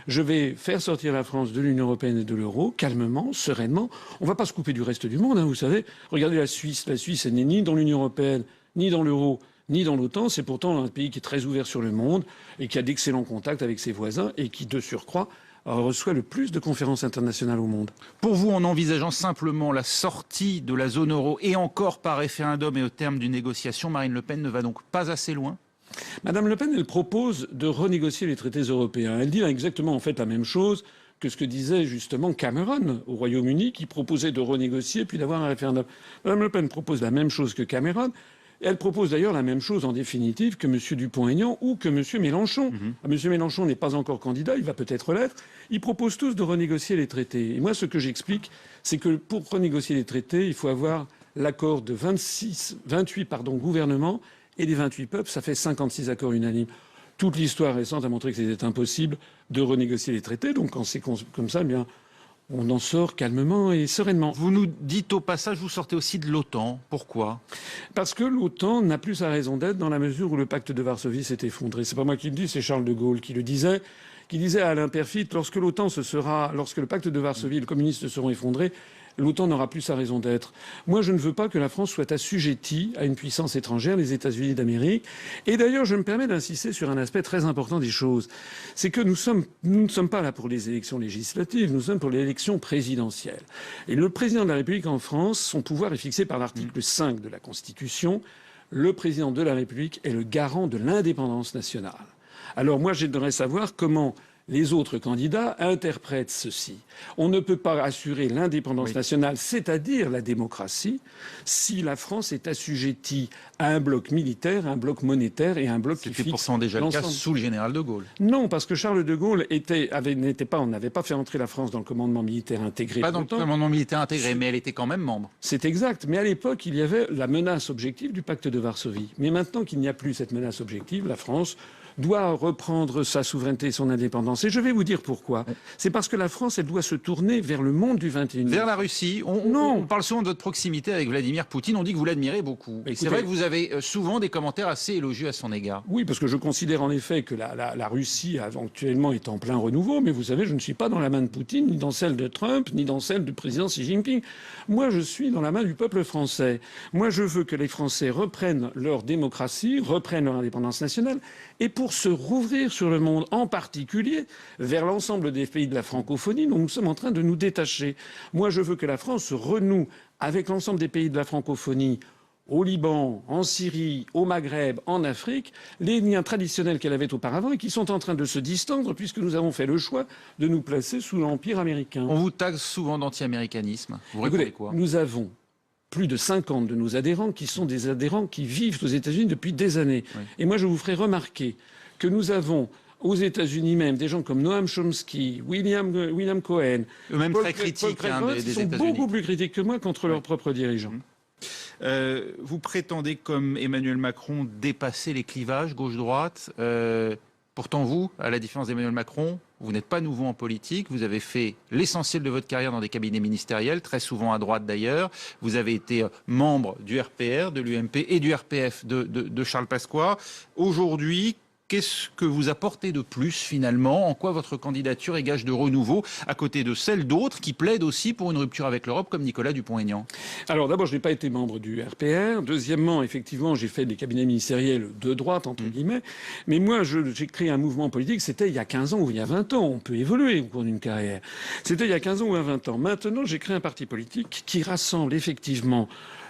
Je vais faire sortir la France de l'Union européenne et de l'euro, calmement, sereinement. On ne va pas se couper du reste du monde, hein, vous savez. Regardez la Suisse. La Suisse, elle n'est ni dans l'Union européenne, ni dans l'euro, ni dans l'OTAN. C'est pourtant un pays qui est très ouvert sur le monde et qui a d'excellents contacts avec ses voisins et qui, de surcroît, reçoit le plus de conférences internationales au monde. Pour vous, en envisageant simplement la sortie de la zone euro et encore par référendum et au terme d'une négociation, Marine Le Pen ne va donc pas assez loin ? Madame Le Pen, elle propose de renégocier les traités européens. Elle dit exactement en fait la même chose que ce que disait justement Cameron au Royaume-Uni, qui proposait de renégocier puis d'avoir un référendum. Madame Le Pen propose la même chose que Cameron. Elle propose d'ailleurs la même chose en définitive que M. Dupont-Aignan ou que M. Mélenchon. M. Mélenchon n'est pas encore candidat, il va peut-être l'être. Ils proposent tous de renégocier les traités. Et moi, ce que j'explique, c'est que pour renégocier les traités, il faut avoir l'accord de 28 gouvernements et des 28 peuples. Ça fait 56 accords unanimes. Toute l'histoire récente a montré que c'était impossible de renégocier les traités. Donc quand c'est comme ça, eh bien, on en sort calmement et sereinement. Vous nous dites au passage, vous sortez aussi de l'OTAN. Pourquoi ? Parce que l'OTAN n'a plus sa raison d'être dans la mesure où le pacte de Varsovie s'est effondré. C'est pas moi qui le dis, c'est Charles de Gaulle qui le disait, qui disait à Alain Peyrefitte, lorsque le pacte de Varsovie, les communistes seront effondrés, l'OTAN n'aura plus sa raison d'être. Moi, je ne veux pas que la France soit assujettie à une puissance étrangère, les États-Unis d'Amérique. Et d'ailleurs, je me permets d'insister sur un aspect très important des choses. C'est que nous ne sommes pas là pour les élections législatives, nous sommes pour l'élection présidentielle. Et le président de la République en France, son pouvoir est fixé par l'article 5 de la Constitution. Le président de la République est le garant de l'indépendance nationale. Alors moi, j'aimerais savoir comment les autres candidats interprètent ceci. On ne peut pas assurer l'indépendance nationale, c'est-à-dire la démocratie, si la France est assujettie à un bloc militaire, un bloc monétaire et un bloc qui fixe. C'était pourtant déjà le cas sous le général de Gaulle. Non, parce que Charles de Gaulle n'avait pas fait entrer la France dans le commandement militaire intégré. Pas dans le commandement militaire intégré, mais elle était quand même membre. C'est exact. Mais à l'époque, il y avait la menace objective du pacte de Varsovie. Mais maintenant qu'il n'y a plus cette menace objective, la France doit reprendre sa souveraineté et son indépendance. Et je vais vous dire pourquoi. C'est parce que la France, elle doit se tourner vers le monde du 21e. Vers la Russie. On parle souvent de votre proximité avec Vladimir Poutine. On dit que vous l'admirez beaucoup. Et c'est vrai que vous avez souvent des commentaires assez élogieux à son égard. Oui, parce que je considère en effet que la Russie actuellement est en plein renouveau. Mais vous savez, je ne suis pas dans la main de Poutine, ni dans celle de Trump, ni dans celle du président Xi Jinping. Moi, je suis dans la main du peuple français. Moi, je veux que les Français reprennent leur démocratie, reprennent leur indépendance nationale. Et pour se rouvrir sur le monde, en particulier vers l'ensemble des pays de la francophonie dont nous sommes en train de nous détacher. Moi, je veux que la France se renoue avec l'ensemble des pays de la francophonie, au Liban, en Syrie, au Maghreb, en Afrique, les liens traditionnels qu'elle avait auparavant et qui sont en train de se distendre puisque nous avons fait le choix de nous placer sous l'Empire américain. On vous taxe souvent d'anti-américanisme. Vous répondez quoi ? Nous avons plus de 50 de nos adhérents qui sont des adhérents qui vivent aux États-Unis depuis des années. Oui. Et moi, je vous ferai remarquer que nous avons aux États-Unis même des gens comme Noam Chomsky, William Cohen, eux-mêmes très critiques qui sont beaucoup plus critiques que moi contre leurs propres dirigeants. Vous prétendez, comme Emmanuel Macron, dépasser les clivages gauche-droite. Pourtant, vous, à la différence d'Emmanuel Macron, vous n'êtes pas nouveau en politique. Vous avez fait l'essentiel de votre carrière dans des cabinets ministériels, très souvent à droite d'ailleurs. Vous avez été membre du RPR, de l'UMP et du RPF de Charles Pasqua. Aujourd'hui, qu'est-ce que vous apportez de plus finalement ? En quoi votre candidature est gage de renouveau à côté de celle d'autres qui plaident aussi pour une rupture avec l'Europe comme Nicolas Dupont-Aignan ? Alors d'abord, je n'ai pas été membre du RPR. Deuxièmement, effectivement, j'ai fait des cabinets ministériels de droite, entre guillemets. Mais moi, j'ai créé un mouvement politique, c'était il y a 15 ans ou il y a 20 ans. On peut évoluer au cours d'une carrière. C'était il y a 15 ans ou 20 ans. Maintenant, j'ai créé un parti politique qui rassemble effectivement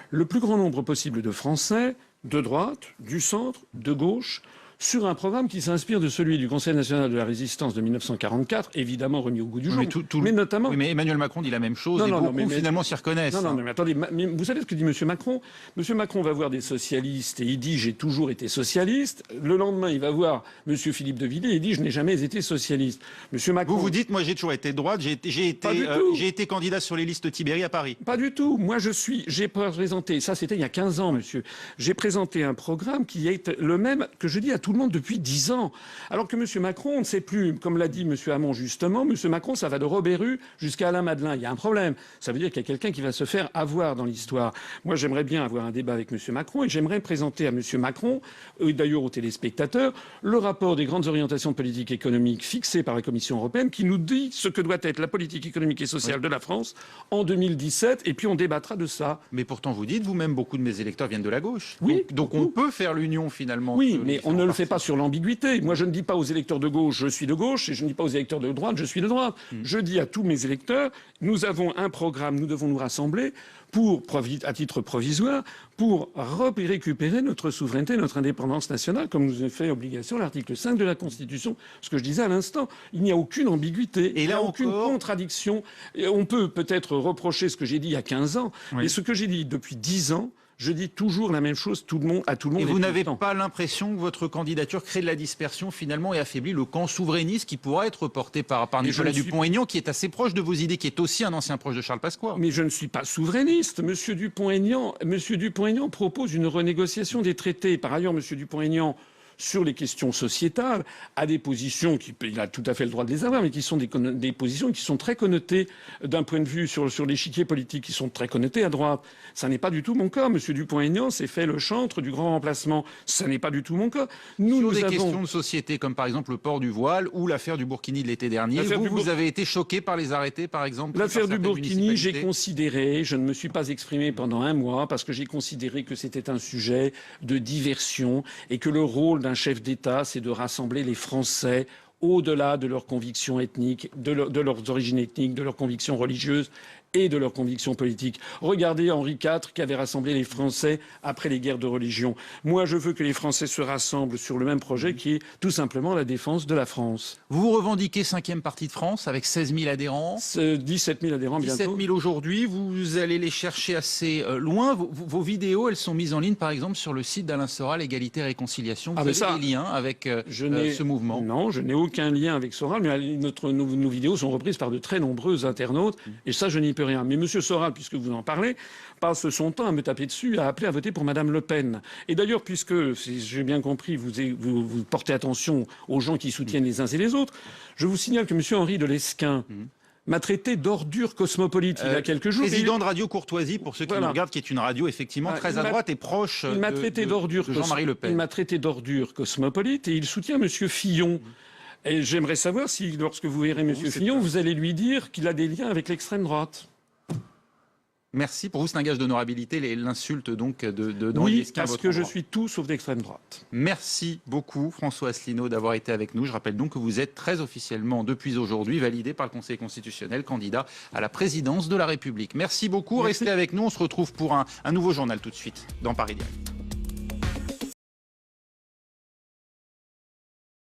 le plus grand nombre possible de Français, de droite, du centre, de gauche, sur un programme qui s'inspire de celui du Conseil national de la résistance de 1944, évidemment remis au goût du jour. Mais notamment... Oui, mais Emmanuel Macron dit la même chose et beaucoup finalement s'y reconnaissent. Non, mais attendez, vous savez ce que dit M. Macron ? M. Macron va voir des socialistes et il dit « j'ai toujours été socialiste ». Le lendemain, il va voir M. Philippe de Villiers et il dit « je n'ai jamais été socialiste ». M. Macron... Vous dites « moi j'ai toujours été de droite, j'ai été candidat sur les listes Tibéri à Paris ». Pas du tout. Moi j'ai présenté, ça c'était il y a 15 ans, monsieur, j'ai présenté un programme qui est le même que je dis à tous tout le monde depuis 10 ans. Alors que M. Macron, on ne sait plus, comme l'a dit M. Hamon justement, M. Macron, ça va de Robert Hue jusqu'à Alain Madelin. Il y a un problème. Ça veut dire qu'il y a quelqu'un qui va se faire avoir dans l'histoire. Moi, j'aimerais bien avoir un débat avec M. Macron et j'aimerais présenter à M. Macron, et d'ailleurs aux téléspectateurs, le rapport des grandes orientations de politique économique fixées par la Commission européenne qui nous dit ce que doit être la politique économique et sociale de la France en 2017 et puis on débattra de ça. Mais pourtant, vous dites vous-même, beaucoup de mes électeurs viennent de la gauche. Oui, donc on peut faire l'union finalement. Oui, mais on ne le fait pas sur l'ambiguïté. Moi, je ne dis pas aux électeurs de gauche, je suis de gauche, et je ne dis pas aux électeurs de droite, je suis de droite. Je dis à tous mes électeurs, nous avons un programme, nous devons nous rassembler pour, à titre provisoire, pour récupérer notre souveraineté, notre indépendance nationale, comme nous a fait obligation l'article 5 de la Constitution. Ce que je disais à l'instant, il n'y a aucune ambiguïté, il n'y a aucune contradiction. Et on peut peut-être reprocher ce que j'ai dit il y a 15 ans, mais ce que j'ai dit depuis 10 ans, je dis toujours la même chose à tout le monde. Et vous n'avez pas l'impression que votre candidature crée de la dispersion finalement et affaiblit le camp souverainiste qui pourra être porté par Nicolas Dupont-Aignan, qui est assez proche de vos idées, qui est aussi un ancien proche de Charles Pasqua. Mais je ne suis pas souverainiste. Monsieur Dupont-Aignan propose une renégociation des traités. Par ailleurs, Monsieur Dupont-Aignan, sur les questions sociétales, a des positions il a tout à fait le droit de les avoir, mais qui sont des positions qui sont très connotées d'un point de vue sur l'échiquier politique, qui sont très connotées à droite. Ça n'est pas du tout mon cas. Monsieur Dupont-Aignan s'est fait le chantre du grand remplacement. Ça n'est pas du tout mon cas. Sur des questions de société, comme par exemple le port du voile ou l'affaire du Burkini de l'été dernier, vous avez été choqué par les arrêtés, par exemple? L'affaire du Burkini, j'ai considéré, je ne me suis pas exprimé pendant un mois, parce que j'ai considéré que c'était un sujet de diversion et que le rôle d'un chef d'État, c'est de rassembler les Français au-delà de leurs convictions ethniques, de leurs origines ethniques, de leurs convictions religieuses et de leurs convictions politiques. Regardez Henri IV qui avait rassemblé les Français après les guerres de religion. Moi, je veux que les Français se rassemblent sur le même projet qui est tout simplement la défense de la France. Vous revendiquez 5e partie de France avec 16 000 adhérents. 17 000 adhérents bientôt. 17 000 aujourd'hui. Vous allez les chercher assez loin. Vos vidéos, elles sont mises en ligne, par exemple, sur le site d'Alain Soral, Égalité et Réconciliation. Vous avez des liens avec ce mouvement? Non, je n'ai aucun lien avec Soral, mais nos vidéos sont reprises par de très nombreux internautes. Et ça, je n'y peux rien. Mais M. Soral, puisque vous en parlez, passe son temps à me taper dessus, à appeler à voter pour Mme Le Pen. Et d'ailleurs, puisque, si j'ai bien compris, vous portez attention aux gens qui soutiennent les uns et les autres, je vous signale que M. Henri de Lesquen m'a traité d'ordure cosmopolite il y a quelques jours. Président de Radio Courtoisie, pour ceux qui nous regardent, qui est une radio effectivement très à droite et proche de Jean-Marie Le Pen. Il m'a traité d'ordure cosmopolite et il soutient M. Fillon. Et j'aimerais savoir si, lorsque vous verrez M. Fillon, vous allez lui dire qu'il a des liens avec l'extrême droite. Merci. Pour vous, c'est un gage d'honorabilité, l'insulte donc de Oui, parce que je suis tout sauf d'extrême droite. Merci beaucoup, François Asselineau, d'avoir été avec nous. Je rappelle donc que vous êtes très officiellement, depuis aujourd'hui, validé par le Conseil constitutionnel, candidat à la présidence de la République. Merci beaucoup. Restez avec nous. On se retrouve pour un nouveau journal tout de suite dans Paris Direct.